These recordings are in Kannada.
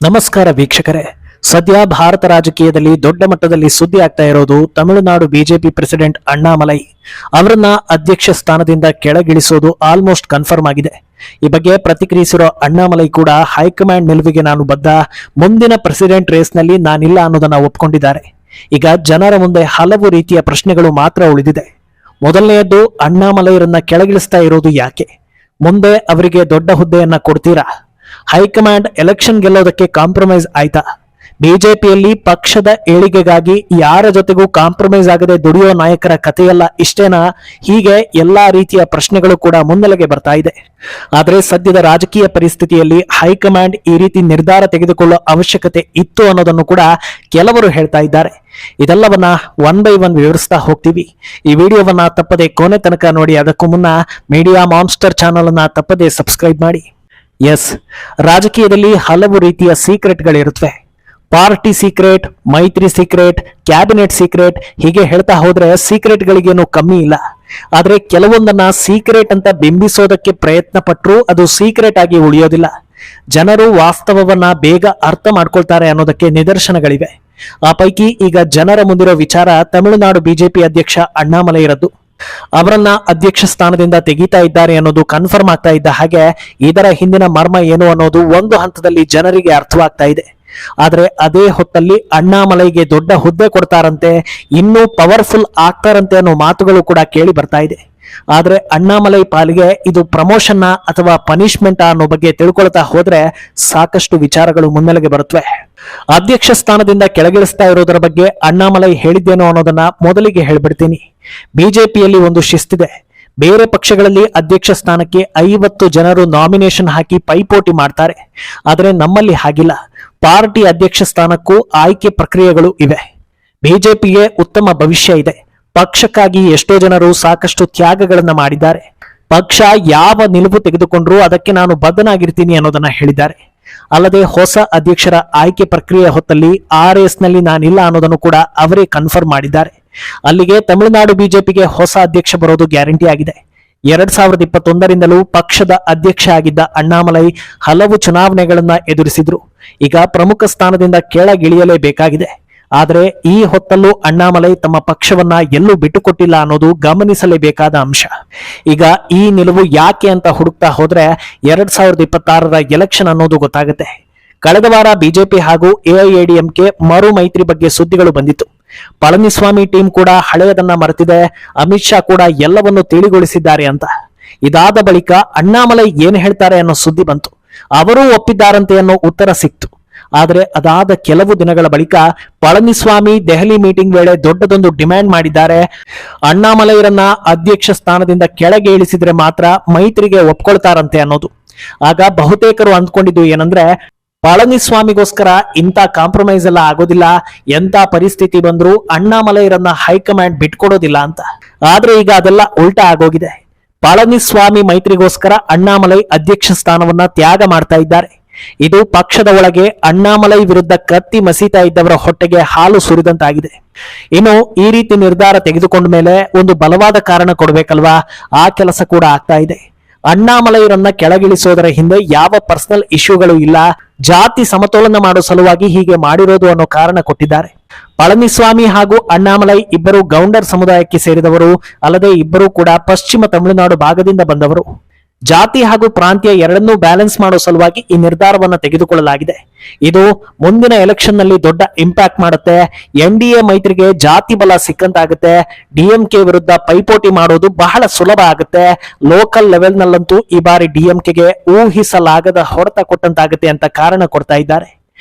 ನಮಸ್ಕಾರ ವೀಕ್ಷಕರೇ. ಸದ್ಯ ಭಾರತ ರಾಜಕೀಯದಲ್ಲಿ ದೊಡ್ಡ ಮಟ್ಟದಲ್ಲಿ ಸುದ್ದಿ ಆಗ್ತಾ ಇರೋದು ತಮಿಳುನಾಡು ಬಿಜೆಪಿ ಪ್ರೆಸಿಡೆಂಟ್ ಅಣ್ಣಾಮಲೈ ಅವರನ್ನ ಅಧ್ಯಕ್ಷ ಸ್ಥಾನದಿಂದ ಕೆಳಗಿಳಿಸೋದು ಆಲ್ಮೋಸ್ಟ್ ಕನ್ಫರ್ಮ್ ಆಗಿದೆ. ಈ ಬಗ್ಗೆ ಪ್ರತಿಕ್ರಿಯಿಸಿರೋ ಅಣ್ಣಾಮಲೈ ಕೂಡ ಹೈಕಮಾಂಡ್ ನಿಲುವಿಗೆ ನಾನು ಬದ್ಧ, ಮುಂದಿನ ಪ್ರೆಸಿಡೆಂಟ್ ರೇಸ್ ನಲ್ಲಿ ನಾನಿಲ್ಲ ಅನ್ನೋದನ್ನ ಒಪ್ಕೊಂಡಿದ್ದಾರೆ. ಈಗ ಜನರ ಮುಂದೆ ಹಲವು ರೀತಿಯ ಪ್ರಶ್ನೆಗಳು ಮಾತ್ರ ಉಳಿದಿದೆ. ಮೊದಲನೆಯದ್ದು, ಅಣ್ಣಾಮಲೈರನ್ನ ಕೆಳಗಿಳಿಸ್ತಾ ಇರೋದು ಯಾಕೆ? ಮುಂದೆ ಅವರಿಗೆ ದೊಡ್ಡ ಹುದ್ದೆಯನ್ನ ಕೊಡ್ತೀರಾ? ಹೈಕಮಾಂಡ್ ಎಲೆಕ್ಷನ್ ಗೆಲ್ಲೋದಕ್ಕೆ ಕಾಂಪ್ರಮೈಸ್ ಆಯ್ತಾ? ಬಿಜೆಪಿಯಲ್ಲಿ ಪಕ್ಷದ ಏಳಿಗೆಗಾಗಿ ಯಾರ ಜೊತೆಗೂ ಕಾಂಪ್ರಮೈಸ್ ಆಗದೆ ದುಡಿಯೋ ನಾಯಕರ ಕಥೆಯಲ್ಲ ಇಷ್ಟೇನಾ? ಹೀಗೆ ಎಲ್ಲಾ ರೀತಿಯ ಪ್ರಶ್ನೆಗಳು ಕೂಡ ಮುನ್ನೆಲೆಗೆ ಬರ್ತಾ ಇದೆ. ಆದರೆ ಸದ್ಯದ ರಾಜಕೀಯ ಪರಿಸ್ಥಿತಿಯಲ್ಲಿ ಹೈಕಮಾಂಡ್ ಈ ರೀತಿ ನಿರ್ಧಾರ ತೆಗೆದುಕೊಳ್ಳೋ ಅವಶ್ಯಕತೆ ಇತ್ತು ಅನ್ನೋದನ್ನು ಕೂಡ ಕೆಲವರು ಹೇಳ್ತಾ ಇದ್ದಾರೆ. ಇದೆಲ್ಲವನ್ನ ಒನ್ ಬೈ ಒನ್ ವಿವರಿಸ್ತಾ ಹೋಗ್ತೀವಿ. ಈ ವಿಡಿಯೋವನ್ನ ತಪ್ಪದೆ ಕೊನೆ ತನಕ ನೋಡಿ. ಅದಕ್ಕೂ ಮುನ್ನ ಮೀಡಿಯಾ ಮಾನ್ಸ್ಟರ್ ಚಾನಲ್ ಅನ್ನ ತಪ್ಪದೆ ಸಬ್ಸ್ಕ್ರೈಬ್ ಮಾಡಿ. ಎಸ್, ರಾಜಕೀಯದಲ್ಲಿ ಹಲವು ರೀತಿಯ ಸೀಕ್ರೆಟ್ಗಳಿರುತ್ತವೆ. ಪಾರ್ಟಿ ಸೀಕ್ರೆಟ್, ಮೈತ್ರಿ ಸೀಕ್ರೆಟ್, ಕ್ಯಾಬಿನೆಟ್ ಸೀಕ್ರೆಟ್, ಹೀಗೆ ಹೇಳ್ತಾ ಹೋದ್ರೆ ಸೀಕ್ರೆಟ್ಗಳಿಗೇನು ಕಮ್ಮಿ ಇಲ್ಲ. ಆದ್ರೆ ಕೆಲವೊಂದನ್ನ ಸೀಕ್ರೆಟ್ ಅಂತ ಬಿಂಬಿಸೋದಕ್ಕೆ ಪ್ರಯತ್ನ ಪಟ್ಟರು ಅದು ಸೀಕ್ರೆಟ್ ಆಗಿ ಉಳಿಯೋದಿಲ್ಲ. ಜನರು ವಾಸ್ತವವನ್ನ ಬೇಗ ಅರ್ಥ ಮಾಡ್ಕೊಳ್ತಾರೆ ಅನ್ನೋದಕ್ಕೆ ನಿದರ್ಶನಗಳಿವೆ. ಆ ಪೈಕಿ ಈಗ ಜನರ ಮುಂದಿರೋ ವಿಚಾರ ತಮಿಳುನಾಡು ಬಿಜೆಪಿ ಅಧ್ಯಕ್ಷ ಅಣ್ಣಾಮಲೈ ಇರದ್ದು. ಅವರನ್ನ ಅಧ್ಯಕ್ಷ ಸ್ಥಾನದಿಂದ ತೆಗೀತಾ ಇದ್ದಾರೆ ಅನ್ನೋದು ಕನ್ಫರ್ಮ್ ಆಗ್ತಾ ಇದ್ದ ಹಾಗೆ ಇದರ ಹಿಂದಿನ ಮರ್ಮ ಏನು ಅನ್ನೋದು ಒಂದು ಹಂತದಲ್ಲಿ ಜನರಿಗೆ ಅರ್ಥವಾಗ್ತಾ ಇದೆ. ಆದ್ರೆ ಅದೇ ಹೊತ್ತಲ್ಲಿ ಅಣ್ಣಾಮಲೈಗೆ ದೊಡ್ಡ ಹುದ್ದೆ ಕೊಡ್ತಾರಂತೆ, ಇನ್ನೂ ಪವರ್ಫುಲ್ ಆಗ್ತಾರಂತೆ ಅನ್ನೋ ಮಾತುಗಳು ಕೂಡ ಕೇಳಿ ಬರ್ತಾ ಇದೆ. ಆದ್ರೆ ಅಣ್ಣಾಮಲೈ ಪಾಲಿಗೆ ಇದು ಪ್ರಮೋಷನ್ ಅಥವಾ ಪನಿಷ್ಮೆಂಟ್ ಅನ್ನೋ ಬಗ್ಗೆ ತಿಳ್ಕೊಳ್ತಾ ಹೋದ್ರೆ ಸಾಕಷ್ಟು ವಿಚಾರಗಳು ಮುನ್ನೆಲೆಗೆ ಬರುತ್ತವೆ. ಅಧ್ಯಕ್ಷ ಸ್ಥಾನದಿಂದ ಕೆಳಗಿಳಿಸ್ತಾ ಇರೋದರ ಬಗ್ಗೆ ಅಣ್ಣಾಮಲೈ ಹೇಳಿದ್ದೇನೋ ಅನ್ನೋದನ್ನ ಮೊದಲಿಗೆ ಹೇಳ್ಬಿಡ್ತೀನಿ. ಬಿಜೆಪಿಯಲ್ಲಿ ಒಂದು ಶಿಸ್ತಿದೆ. ಬೇರೆ ಪಕ್ಷಗಳಲ್ಲಿ ಅಧ್ಯಕ್ಷ ಸ್ಥಾನಕ್ಕೆ 50 ಜನರು ನಾಮಿನೇಷನ್ ಹಾಕಿ ಪೈಪೋಟಿ ಮಾಡ್ತಾರೆ. ಆದರೆ ನಮ್ಮಲ್ಲಿ ಹಾಗಿಲ್ಲ. ಪಾರ್ಟಿ ಅಧ್ಯಕ್ಷ ಸ್ಥಾನಕ್ಕೂ ಆಯ್ಕೆ ಪ್ರಕ್ರಿಯೆಗಳು ಇವೆ. ಬಿಜೆಪಿಗೆ ಉತ್ತಮ ಭವಿಷ್ಯ ಇದೆ. ಪಕ್ಷಕ್ಕಾಗಿ ಎಷ್ಟೋ ಜನರು ಸಾಕಷ್ಟು ತ್ಯಾಗಗಳನ್ನ ಮಾಡಿದ್ದಾರೆ. ಪಕ್ಷ ಯಾವ ನಿಲುವು ತೆಗೆದುಕೊಂಡ್ರೂ ಅದಕ್ಕೆ ನಾನು ಬದ್ಧನಾಗಿರ್ತೀನಿ ಅನ್ನೋದನ್ನ ಹೇಳಿದ್ದಾರೆ. ಅಲ್ಲದೆ ಹೊಸ ಅಧ್ಯಕ್ಷರ ಆಯ್ಕೆ ಪ್ರಕ್ರಿಯೆ ಹೊತ್ತಲ್ಲಿ RS ನಲ್ಲಿ ನಾನಿಲ್ಲ ಅನ್ನೋದನ್ನು ಕೂಡ ಅವರೇ ಕನ್ಫರ್ಮ್ ಮಾಡಿದ್ದಾರೆ. ಅಲ್ಲಿಗೆ ತಮಿಳುನಾಡು ಬಿಜೆಪಿಗೆ ಹೊಸ ಅಧ್ಯಕ್ಷ ಬರೋದು ಗ್ಯಾರಂಟಿ ಆಗಿದೆ. 2021ರಿಂದಲೂ ಪಕ್ಷದ ಅಧ್ಯಕ್ಷ ಆಗಿದ್ದ ಅಣ್ಣಾಮಲೈ ಹಲವು ಚುನಾವಣೆಗಳನ್ನ ಎದುರಿಸಿದ್ರು. ಈಗ ಪ್ರಮುಖ ಸ್ಥಾನದಿಂದ ಕೆಳಗಿಳಿಯಲೇಬೇಕಾಗಿದೆ. ಆದರೆ ಈ ಹೊತ್ತಲ್ಲೂ ಅಣ್ಣಾಮಲೈ ತಮ್ಮ ಪಕ್ಷವನ್ನ ಎಲ್ಲೂ ಬಿಟ್ಟುಕೊಟ್ಟಿಲ್ಲ ಅನ್ನೋದು ಗಮನಿಸಲೇಬೇಕಾದ ಅಂಶ. ಈಗ ಈ ನಿಲುವು ಯಾಕೆ ಅಂತ ಹುಡುಕ್ತಾ ಹೋದ್ರೆ 2026ರ ಎಲೆಕ್ಷನ್ ಅನ್ನೋದು ಗೊತ್ತಾಗುತ್ತೆ. ಕಳೆದ ವಾರ ಬಿಜೆಪಿ ಹಾಗೂ AIADMK ಮರು ಮೈತ್ರಿ ಬಗ್ಗೆ ಸುದ್ದಿಗಳು ಬಂದಿತ್ತು. ಪಳನಿಸ್ವಾಮಿ ಟೀಮ್ ಕೂಡ ಹಳೆಯದನ್ನ ಮರೆತಿದೆ, ಅಮಿತ್ ಶಾ ಕೂಡ ಎಲ್ಲವನ್ನು ತಿಳಿಗೊಳಿಸಿದ್ದಾರೆ ಅಂತ. ಇದಾದ ಬಳಿಕ ಅಣ್ಣಾಮಲೈ ಏನ್ ಹೇಳ್ತಾರೆ ಅನ್ನೋ ಸುದ್ದಿ ಬಂತು. ಅವರೂ ಒಪ್ಪಿದ್ದಾರಂತೆ ಅನ್ನೋ ಉತ್ತರ ಸಿಕ್ತು. ಆದ್ರೆ ಅದಾದ ಕೆಲವು ದಿನಗಳ ಬಳಿಕ ಪಳನಿಸ್ವಾಮಿ ದೆಹಲಿ ಮೀಟಿಂಗ್ ವೇಳೆ ದೊಡ್ಡದೊಂದು ಡಿಮ್ಯಾಂಡ್ ಮಾಡಿದ್ದಾರೆ. ಅಣ್ಣಾಮಲೈರನ್ನ ಅಧ್ಯಕ್ಷ ಸ್ಥಾನದಿಂದ ಕೆಳಗೆ ಇಳಿಸಿದ್ರೆ ಮಾತ್ರ ಮೈತ್ರಿಗೆ ಒಪ್ಕೊಳ್ತಾರಂತೆ ಅನ್ನೋದು. ಆಗ ಬಹುತೇಕರು ಅಂದ್ಕೊಂಡಿದ್ದು ಏನಂದ್ರೆ, ಪಳನಿಸ್ವಾಮಿಗೋಸ್ಕರ ಇಂಥ ಕಾಂಪ್ರಮೈಸ್ ಎಲ್ಲ ಆಗೋದಿಲ್ಲ, ಎಂತ ಪರಿಸ್ಥಿತಿ ಬಂದ್ರೂ ಅಣ್ಣಾಮಲೈರನ್ನ ಹೈಕಮಾಂಡ್ ಬಿಟ್ಕೊಡೋದಿಲ್ಲ ಅಂತ. ಆದ್ರೆ ಈಗ ಅದೆಲ್ಲ ಉಲ್ಟಾ ಆಗೋಗಿದೆ. ಪಳನಿಸ್ವಾಮಿ ಮೈತ್ರಿಗೋಸ್ಕರ ಅಣ್ಣಾಮಲೈ ಅಧ್ಯಕ್ಷ ಸ್ಥಾನವನ್ನ ತ್ಯಾಗ ಮಾಡ್ತಾ ಇದ್ದಾರೆ. ಇದು ಪಕ್ಷದ ಒಳಗೆ ಅಣ್ಣಾಮಲೈ ವಿರುದ್ಧ ಕತ್ತಿ ಮಸೀತಾ ಇದ್ದವರ ಹೊಟ್ಟೆಗೆ ಹಾಲು ಸುರಿದಂತಾಗಿದೆ. ಇನ್ನು ಈ ರೀತಿ ನಿರ್ಧಾರ ತೆಗೆದುಕೊಂಡ ಮೇಲೆ ಒಂದು ಬಲವಾದ ಕಾರಣ ಕೊಡ್ಬೇಕಲ್ವಾ? ಆ ಕೆಲಸ ಕೂಡ ಆಗ್ತಾ ಇದೆ. ಅಣ್ಣಾಮಲೈರನ್ನ ಕೆಳಗಿಳಿಸೋದರ ಹಿಂದೆ ಯಾವ ಪರ್ಸನಲ್ ಇಶ್ಯೂಗಳು ಇಲ್ಲ, ಜಾತಿ ಸಮತೋಲನ ಮಾಡೋ ಸಲುವಾಗಿ ಹೀಗೆ ಮಾಡಿರೋದು ಅನ್ನೋ ಕಾರಣ ಕೊಟ್ಟಿದ್ದಾರೆ. ಪಳನಿಸ್ವಾಮಿ ಹಾಗೂ ಅಣ್ಣಾಮಲೈ ಇಬ್ಬರು ಗೌಂಡರ್ ಸಮುದಾಯಕ್ಕೆ ಸೇರಿದವರು, ಅಲ್ಲದೆ ಇಬ್ಬರು ಕೂಡ ಪಶ್ಚಿಮ ತಮಿಳುನಾಡು ಭಾಗದಿಂದ ಬಂದವರು. ಜಾತಿ ಹಾಗೂ ಪ್ರಾಂತ್ಯ ಎರಡನ್ನೂ ಬ್ಯಾಲೆನ್ಸ್ ಮಾಡೋ ಸಲುವಾಗಿ ಈ ನಿರ್ಧಾರವನ್ನು ತೆಗೆದುಕೊಳ್ಳಲಾಗಿದೆ. ಇದು ಮುಂದಿನ ಎಲೆಕ್ಷನ್ ನಲ್ಲಿ ದೊಡ್ಡ ಇಂಪ್ಯಾಕ್ಟ್ ಮಾಡುತ್ತೆ. NDA ಮೈತ್ರಿಗೆ ಜಾತಿ ಬಲ ಸಿಕ್ಕಂತಾಗುತ್ತೆ. DMK ವಿರುದ್ಧ ಪೈಪೋಟಿ ಮಾಡೋದು ಬಹಳ ಸುಲಭ ಆಗುತ್ತೆ. ಲೋಕಲ್ ಲೆವೆಲ್ ನಲ್ಲಂತೂ ಈ ಬಾರಿ DMKಗೆ ಊಹಿಸಲಾಗದ ಹೊಡೆತ ಕೊಟ್ಟಂತಾಗುತ್ತೆ ಅಂತ ಕಾರಣ ಕೊಡ್ತಾ ಇದ್ದಾರೆ.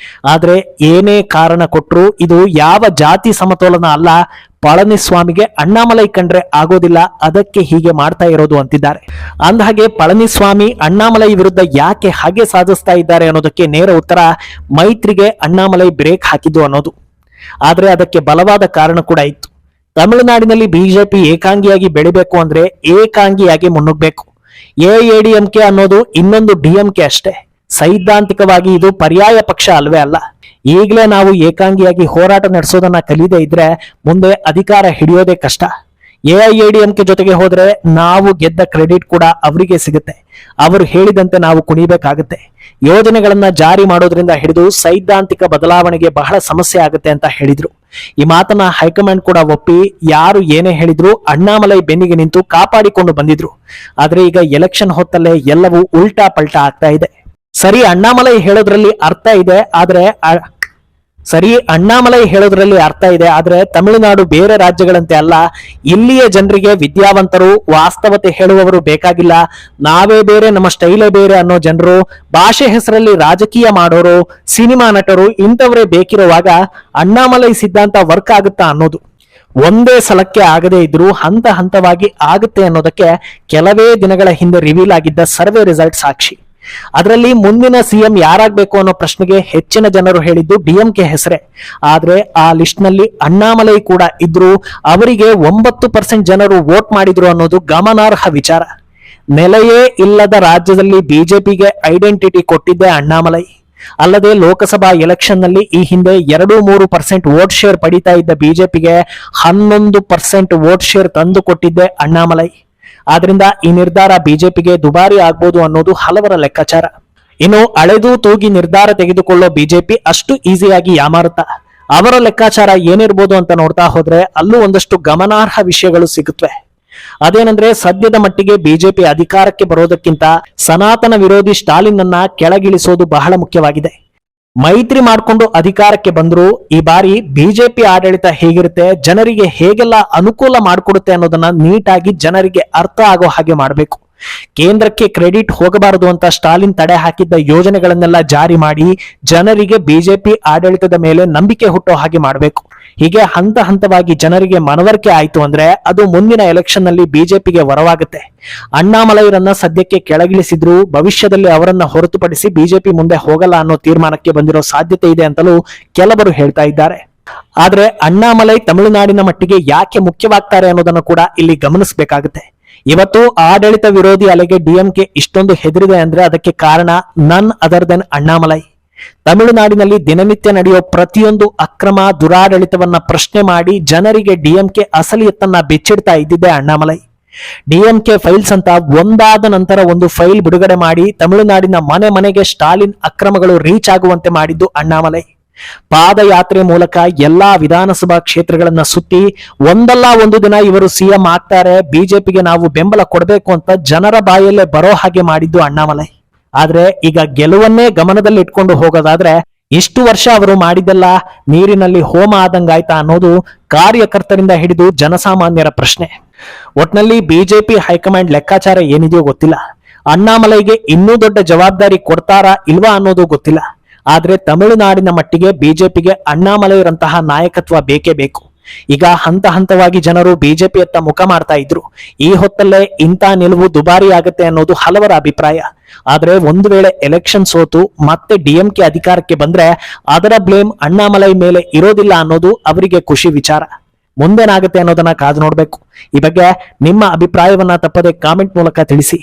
ಆದ್ರೆ ಏನೇ ಕಾರಣ ಕೊಟ್ರು ಇದು ಯಾವ ಜಾತಿ ಸಮತೋಲನ ಅಲ್ಲ. ಪಳನಿಸ್ವಾಮಿಗೆ ಅಣ್ಣಾಮಲೈ ಕಂಡ್ರೆ ಆಗೋದಿಲ್ಲ, ಅದಕ್ಕೆ ಹೀಗೆ ಮಾಡ್ತಾ ಇರೋದು ಅಂತಿದ್ದಾರೆ. ಅಂದಹಾಗೆ ಪಳನಿಸ್ವಾಮಿ ಅಣ್ಣಾಮಲೈ ವಿರುದ್ಧ ಯಾಕೆ ಹಾಗೆ ಸಾಧಿಸ್ತಾ ಇದ್ದಾರೆ ಅನ್ನೋದಕ್ಕೆ ನೇರ ಉತ್ತರ, ಮೈತ್ರಿಗೆ ಅಣ್ಣಾಮಲೈ ಬ್ರೇಕ್ ಹಾಕಿದ್ದು ಅನ್ನೋದು. ಆದ್ರೆ ಅದಕ್ಕೆ ಬಲವಾದ ಕಾರಣ ಕೂಡ ಇತ್ತು. ತಮಿಳುನಾಡಿನಲ್ಲಿ ಬಿಜೆಪಿ ಏಕಾಂಗಿಯಾಗಿ ಬೆಳಿಬೇಕು ಅಂದ್ರೆ ಏಕಾಂಗಿಯಾಗಿ ಮುನ್ನುಗ್ಬೇಕು. AIADMK ಅನ್ನೋದು ಇನ್ನೊಂದು DMK ಅಷ್ಟೇ. ಸೈದ್ಧಾಂತಿಕವಾಗಿ ಇದು ಪರ್ಯಾಯ ಪಕ್ಷ ಅಲ್ವೇ ಅಲ್ಲ. ಈಗಲೇ ನಾವು ಏಕಾಂಗಿಯಾಗಿ ಹೋರಾಟ ನಡೆಸೋದನ್ನ ಕಲಿಯದೇ ಇದ್ರೆ ಮುಂದೆ ಅಧಿಕಾರ ಹಿಡಿಯೋದೇ ಕಷ್ಟ. ಎಐಎಡಿಎಂಕೆ ಜೊತೆಗೆ ಹೋದ್ರೆ ನಾವು ಗೆದ್ದ ಕ್ರೆಡಿಟ್ ಕೂಡ ಅವರಿಗೆ ಸಿಗುತ್ತೆ. ಅವರು ಹೇಳಿದಂತೆ ನಾವು ಕುಣಿಬೇಕಾಗುತ್ತೆ. ಯೋಜನೆಗಳನ್ನ ಜಾರಿ ಮಾಡೋದ್ರಿಂದ ಹಿಡಿದು ಸೈದ್ಧಾಂತಿಕ ಬದಲಾವಣೆಗೆ ಬಹಳ ಸಮಸ್ಯೆ ಆಗುತ್ತೆ ಅಂತ ಹೇಳಿದ್ರು. ಈ ಮಾತನ್ನ ಹೈಕಮಾಂಡ್ ಕೂಡ ಒಪ್ಪಿ ಯಾರು ಏನೇ ಹೇಳಿದ್ರು ಅಣ್ಣಾಮಲೈ ಬೆನ್ನಿಗೆ ನಿಂತು ಕಾಪಾಡಿಕೊಂಡು ಬಂದಿದ್ರು. ಆದ್ರೆ ಈಗ ಎಲೆಕ್ಷನ್ ಹೊತ್ತಲ್ಲೇ ಎಲ್ಲವೂ ಉಲ್ಟಾ ಪಲ್ಟಾ ಆಗ್ತಾ ಇದೆ. ಸರಿ, ಅಣ್ಣಾಮಲೈ ಹೇಳೋದ್ರಲ್ಲಿ ಅರ್ಥ ಇದೆ, ಆದ್ರೆ ತಮಿಳುನಾಡು ಬೇರೆ ರಾಜ್ಯಗಳಂತೆ ಅಲ್ಲ. ಇಲ್ಲಿಯ ಜನರಿಗೆ ವಿದ್ಯಾವಂತರು, ವಾಸ್ತವತೆ ಹೇಳುವವರು ಬೇಕಾಗಿಲ್ಲ. ನಾವೇ ಬೇರೆ, ನಮ್ಮ ಸ್ಟೈಲೇ ಬೇರೆ ಅನ್ನೋ ಜನರು, ಭಾಷೆ ಹೆಸರಲ್ಲಿ ರಾಜಕೀಯ ಮಾಡೋರು, ಸಿನಿಮಾ ನಟರು ಇಂಥವರೇ ಬೇಕಿರುವಾಗ ಅಣ್ಣಾಮಲೈ ಸಿದ್ಧಾಂತ ವರ್ಕ್ ಆಗುತ್ತಾ ಅನ್ನೋದು ಒಂದೇ ಸಲಕ್ಕೆ ಆಗದೇ ಇದ್ರೂ ಹಂತ ಹಂತವಾಗಿ ಆಗುತ್ತೆ ಅನ್ನೋದಕ್ಕೆ ಕೆಲವೇ ದಿನಗಳ ಹಿಂದೆ ರಿವೀಲ್ ಆಗಿದ್ದ ಸರ್ವೆ ರಿಸಲ್ಟ್ ಸಾಕ್ಷಿ. ಅದರಲ್ಲಿ ಮುಂದಿನ ಸಿಎಂ ಯಾರಾಗಬೇಕು ಅನ್ನೋ ಪ್ರಶ್ನೆಗೆ ಹೆಚ್ಚಿನ ಜನರು ಹೇಳಿದ್ದು ಡಿಎಂಕೆ ಹೆಸರೇ. ಆದ್ರೆ ಆ ಲಿಸ್ಟ್ ನಲ್ಲಿ ಅಣ್ಣಾಮಲೈ ಕೂಡ ಇದ್ರು. ಅವರಿಗೆ 9% ಜನರು ವೋಟ್ ಮಾಡಿದ್ರು ಅನ್ನೋದು ಗಮನಾರ್ಹ ವಿಚಾರ. ನೆಲೆಯೇ ಇಲ್ಲದ ರಾಜ್ಯದಲ್ಲಿ ಬಿಜೆಪಿಗೆ ಐಡೆಂಟಿಟಿ ಕೊಟ್ಟಿದ್ದೆ ಅಣ್ಣಾಮಲೈ. ಅಲ್ಲದೆ ಲೋಕಸಭಾ ಎಲೆಕ್ಷನ್ ನಲ್ಲಿ ಈ ಹಿಂದೆ 2-3% ವೋಟ್ ಶೇರ್ ಪಡಿತಾ ಇದ್ದ ಬಿಜೆಪಿಗೆ 11% ವೋಟ್ ಶೇರ್ ತಂದು ಕೊಟ್ಟಿದ್ದೆ ಅಣ್ಣಾಮಲೈ. ಆದ್ರಿಂದ ಈ ನಿರ್ಧಾರ ಬಿಜೆಪಿಗೆ ದುಬಾರಿ ಆಗ್ಬೋದು ಅನ್ನೋದು ಹಲವರ ಲೆಕ್ಕಾಚಾರ. ಇನ್ನು ಅಳೆದು ತೂಗಿ ನಿರ್ಧಾರ ತೆಗೆದುಕೊಳ್ಳೋ ಬಿಜೆಪಿ ಅಷ್ಟು ಈಸಿಯಾಗಿ ಯಾಮಾರುತ್ತಾ? ಅವರ ಲೆಕ್ಕಾಚಾರ ಏನಿರ್ಬೋದು ಅಂತ ನೋಡ್ತಾ ಹೋದ್ರೆ ಅಲ್ಲೂ ಒಂದಷ್ಟು ಗಮನಾರ್ಹ ವಿಷಯಗಳು ಸಿಗುತ್ತವೆ. ಅದೇನಂದ್ರೆ, ಸದ್ಯದ ಮಟ್ಟಿಗೆ ಬಿಜೆಪಿ ಅಧಿಕಾರಕ್ಕೆ ಬರೋದಕ್ಕಿಂತ ಸನಾತನ ವಿರೋಧಿ ಸ್ಟಾಲಿನ್ ಅನ್ನ ಕೆಳಗಿಳಿಸೋದು ಬಹಳ ಮುಖ್ಯವಾಗಿದೆ. ಮೈತ್ರಿ ಮಾಡಿಕೊಂಡು ಅಧಿಕಾರಕ್ಕೆ ಬಂದ್ರು ಈ ಬಾರಿ ಬಿಜೆಪಿ ಆಡಳಿತ ಹೇಗಿರುತ್ತೆ, ಜನರಿಗೆ ಹೇಗೆಲ್ಲ ಅನುಕೂಲ ಮಾಡಿಕೊಡುತ್ತೆ ಅನ್ನೋದನ್ನ ನೀಟಾಗಿ ಜನರಿಗೆ ಅರ್ಥ ಆಗೋ ಹಾಗೆ ಮಾಡಬೇಕು. ಕೇಂದ್ರಕ್ಕೆ ಕ್ರೆಡಿಟ್ ಹೋಗಬಾರದು ಅಂತ ಸ್ಟಾಲಿನ್ ತಡೆ ಹಾಕಿದ್ದ ಯೋಜನೆಗಳನ್ನೆಲ್ಲ ಜಾರಿ ಮಾಡಿ ಜನರಿಗೆ ಬಿಜೆಪಿ ಆಡಳಿತದ ಮೇಲೆ ನಂಬಿಕೆ ಹುಟ್ಟೋ ಹಾಗೆ ಮಾಡಬೇಕು. ಹೀಗೆ ಹಂತ ಹಂತವಾಗಿ ಜನರಿಗೆ ಮನವರಿಕೆ ಆಯ್ತು ಅಂದ್ರೆ ಅದು ಮುಂದಿನ ಎಲೆಕ್ಷನ್ ನಲ್ಲಿ ಬಿಜೆಪಿಗೆ ವರವಾಗುತ್ತೆ. ಅಣ್ಣಾಮಲೈರನ್ನ ಸದ್ಯಕ್ಕೆ ಕೆಳಗಿಳಿಸಿದ್ರು ಭವಿಷ್ಯದಲ್ಲಿ ಅವರನ್ನ ಹೊರತುಪಡಿಸಿ ಬಿಜೆಪಿ ಮುಂದೆ ಹೋಗಲ್ಲ ಅನ್ನೋ ತೀರ್ಮಾನಕ್ಕೆ ಬಂದಿರೋ ಸಾಧ್ಯತೆ ಇದೆ ಅಂತಲೂ ಕೆಲವರು ಹೇಳ್ತಾ ಇದ್ದಾರೆ. ಆದ್ರೆ ಅಣ್ಣಾಮಲೈ ತಮಿಳುನಾಡಿನ ಮಟ್ಟಿಗೆ ಯಾಕೆ ಮುಖ್ಯವಾಗ್ತಾರೆ ಅನ್ನೋದನ್ನು ಕೂಡ ಇಲ್ಲಿ ಗಮನಿಸಬೇಕಾಗುತ್ತೆ. ಇವತ್ತು ಆಡಳಿತ ವಿರೋಧಿ ಅಲೆಗೆ ಡಿಎಂಕೆ ಇಷ್ಟೊಂದು ಹೆದರಿದೆ ಅಂದ್ರೆ ಅದಕ್ಕೆ ಕಾರಣ ನನ್ ಅದರ್ ದೆನ್ ಅಣ್ಣಾಮಲೈ. ತಮಿಳುನಾಡಿನಲ್ಲಿ ದಿನನಿತ್ಯ ನಡೆಯೋ ಪ್ರತಿಯೊಂದು ಅಕ್ರಮ ದುರಾಡಳಿತವನ್ನ ಪ್ರಶ್ನೆ ಮಾಡಿ ಜನರಿಗೆ ಡಿಎಂಕೆ ಅಸಲಿಯತ್ತನ್ನ ಬೆಚ್ಚಿಡ್ತಾ ಇದ್ದಿದ್ದೆ ಅಣ್ಣಾಮಲೈ. ಡಿಎಂಕೆ ಫೈಲ್ಸ್ ಅಂತ ಒಂದಾದ ನಂತರ ಒಂದು ಫೈಲ್ ಬಿಡುಗಡೆ ಮಾಡಿ ತಮಿಳುನಾಡಿನ ಮನೆ ಮನೆಗೆ ಸ್ಟಾಲಿನ್ ಅಕ್ರಮಗಳು ರೀಚ್ ಆಗುವಂತೆ ಮಾಡಿದ್ದು ಅಣ್ಣಾಮಲೈ. ಪಾದಯಾತ್ರೆ ಮೂಲಕ ಎಲ್ಲಾ ವಿಧಾನಸಭಾ ಕ್ಷೇತ್ರಗಳನ್ನ ಸುತ್ತಿ ಒಂದಲ್ಲ ಒಂದು ದಿನ ಇವರು ಸಿಎಂ ಆಗ್ತಾರೆ, ಬಿಜೆಪಿಗೆ ನಾವು ಬೆಂಬಲ ಕೊಡಬೇಕು ಅಂತ ಜನರ ಬಾಯಲ್ಲೇ ಬರೋ ಹಾಗೆ ಮಾಡಿದ್ದು ಅಣ್ಣಾಮಲೈ. ಆದ್ರೆ ಈಗ ಗೆಲುವನ್ನೇ ಗಮನದಲ್ಲಿ ಇಟ್ಕೊಂಡು ಹೋಗೋದಾದ್ರೆ ಇಷ್ಟು ವರ್ಷ ಅವರು ಮಾಡಿದ್ದೆಲ್ಲ ನೀರಿನಲ್ಲಿ ಹೋಮ ಆದಂಗಾಯ್ತಾ ಅನ್ನೋದು ಕಾರ್ಯಕರ್ತರಿಂದ ಹಿಡಿದು ಜನಸಾಮಾನ್ಯರ ಪ್ರಶ್ನೆ. ಒಟ್ನಲ್ಲಿ ಬಿಜೆಪಿ ಹೈಕಮಾಂಡ್ ಲೆಕ್ಕಾಚಾರ ಏನಿದೆಯೋ ಗೊತ್ತಿಲ್ಲ. ಅಣ್ಣಾಮಲೈಗೆ ಇನ್ನೂ ದೊಡ್ಡ ಜವಾಬ್ದಾರಿ ಕೊಡ್ತಾರಾ ಇಲ್ವಾ ಅನ್ನೋದು ಗೊತ್ತಿಲ್ಲ. ಆದ್ರೆ ತಮಿಳುನಾಡಿನ ಮಟ್ಟಿಗೆ ಬಿಜೆಪಿಗೆ ಅಣ್ಣಾಮಲೈರಂತಹ ನಾಯಕತ್ವ ಬೇಕೇ ಬೇಕು. ಈಗ ಹಂತ ಹಂತವಾಗಿ ಜನರು ಬಿಜೆಪಿಯತ್ತ ಮುಖ ಮಾಡ್ತಾ ಇದ್ರು. ಈ ಹೊತ್ತಲ್ಲೇ ಇಂಥ ನಿಲುವು ದುಬಾರಿ ಆಗುತ್ತೆ ಅನ್ನೋದು ಹಲವರ ಅಭಿಪ್ರಾಯ. ಆದ್ರೆ ಒಂದು ವೇಳೆ ಎಲೆಕ್ಷನ್ ಸೋತು ಮತ್ತೆ ಡಿಎಂಕೆ ಅಧಿಕಾರಕ್ಕೆ ಬಂದ್ರೆ ಅದರ ಬ್ಲೇಮ್ ಅಣ್ಣಾಮಲೈ ಮೇಲೆ ಇರೋದಿಲ್ಲ ಅನ್ನೋದು ಅವರಿಗೆ ಖುಷಿ ವಿಚಾರ. ಮುಂದೇನಾಗುತ್ತೆ ಅನ್ನೋದನ್ನ ಕಾದು ನೋಡ್ಬೇಕು. ಈ ಬಗ್ಗೆ ನಿಮ್ಮ ಅಭಿಪ್ರಾಯವನ್ನ ತಪ್ಪದೆ ಕಾಮೆಂಟ್ ಮೂಲಕ ತಿಳಿಸಿ.